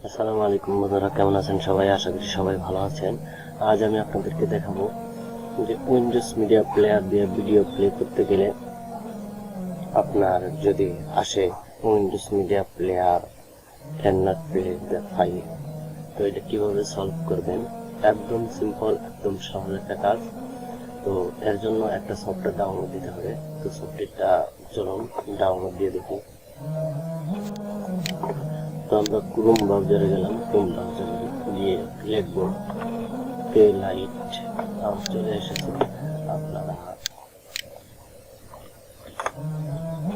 আসসালামু আলাইকুম বন্ধুরা, কেমন আছেন সবাই? আশা করি সবাই ভালো আছেন। আজ আমি আপনাদেরকে দেখাবো যে উইন্ডোজ মিডিয়া প্লেয়ার দিয়ে ভিডিও প্লে করতে গেলে আপনার যদি আসে Windows media player can not play the file, তো এটা কিভাবে সলভ করবেন। একদম সিম্পল, একদম সহজ একটা কাজ। তো এর জন্য একটা সফটওয়্যার ডাউনলোড দিতে হবে। তো সফটওয়্যারটা চলুন ডাউনলোড দিয়ে দেখি। তো আমরা ক্রোম ব্রাউজারে গেলাম, ক্রোম ব্রাউজারে গিয়ে লিখবো কে লাইট। চলে এসেছে। আপনারা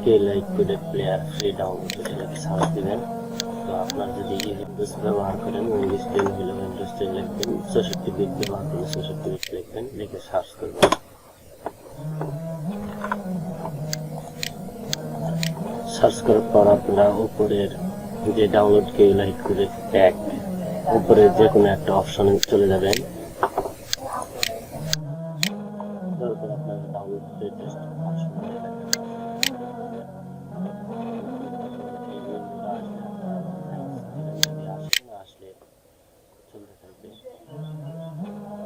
কে লাইট কোডের প্লেয়ার ফ্রি ডাউনলোড করে সার্চ দিবেন। তো আপনার যদি উইন্ডোজ ব্যবহার করেন, উইন্ডোজ 10 হলে উইন্ডোজ 10 লিখবেন, 64 বিট ব্যবহার করলে 64 বিট লিখবেন, লিখে সার্চ করবেন। সার্চ করার পর আপনারা উপরের যে ডাউনলোড কে লাইট কোডের প্যাক, উপরে যে কোনো একটা অপশনে চলে যাবেন। তারপর আপনারা ডাউনলোড লেটেস্ট ভার্সন আসলে চলতে থাকবে।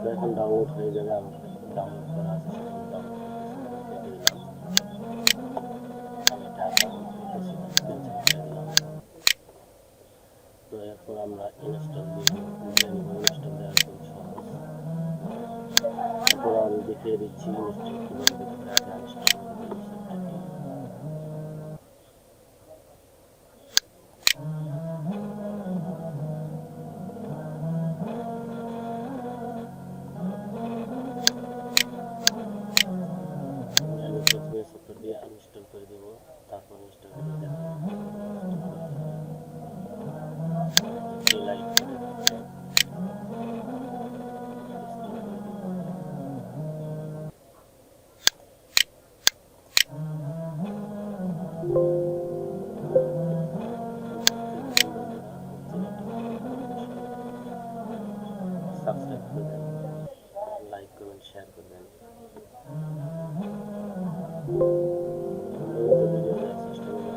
তো এখন ডাউনলোড হয়ে যাবে। আমার ডাউনলোড করা আছে, সেখানে ডাউনলোড করে দিলাম। আমি এটা ডাউনলোড করতেছি না, ক্যান্সেল করে দিলাম। তো এরপর আমরা ইনস্টল দিয়ে নিব। ইনস্টল দেওয়া খুব সহজ। তারপর আমি দেখিয়ে দিচ্ছি ইনস্টল কীভাবে দিতে হয়। আগে ইনস্টল করে দিই সফটওয়্যারটি। আমি প্রথমে সফটওয়্যারটি ইনস্টল করে দেবো, তারপর ইনস্টল করে দেবো। লাইট করে সাবস্ক্রাইব করবেন, লাইক করবেন, শেয়ার করবেন। ভিডিও দেওয়ার চেষ্টা করবেন।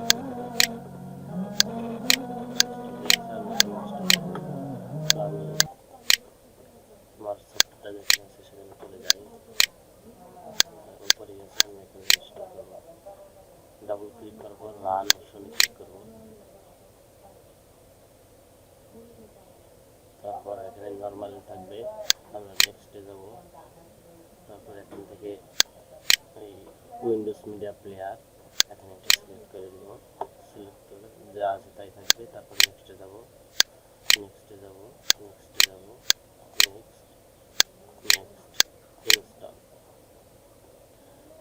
আমি আমার সফটওয়্যারটা যেখানে আছে সেখানে চলে যাই। উপরে গেছে, আমি এখানে ইনস্টল করবো। ডাবল ক্লিক করার পর রান অপশনে ক্লিক করবো। তারপর এখানে নর্মালি থাকবে, আমরা নেক্সটে যাব। তারপর এখান থেকে এই উইন্ডোজ মিডিয়া প্লেয়ার এখানে এটা সিলেক্ট করে দেব। সিলেক্ট করে যা আছে তাই থাকবে। তারপর নেক্সটে যাব, নেক্সটে যাব, নেক্সটে যাব, নেক্সট, নেক্সট, ইনস্টল।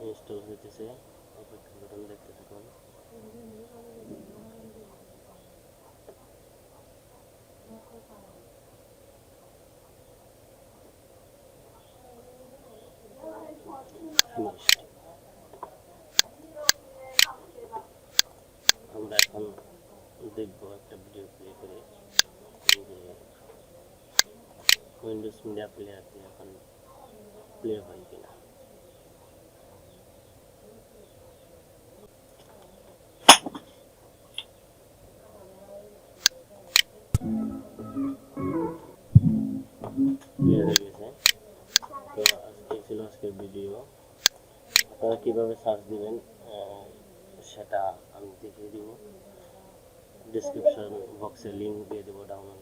ইনস্টল হইতেছে, অপেক্ষা করুন, দেখতে থাকুন। ফিনিশড। আমরা এখন দেখবো একটা ভিডিও প্লে করে যে উইন্ডোজ মিডিয়া প্লেয়ার দিয়ে এখন প্লে হয় কিনা। প্লে হয়ে গেছে। তো আজকে ছিল আজকের ভিডিও। আপনারা কীভাবে সার্চ দিবেন সেটা আমি দেখিয়ে দিব। ডিসক্রিপশন বক্সে লিঙ্ক দিয়ে দেবো ডাউনলোড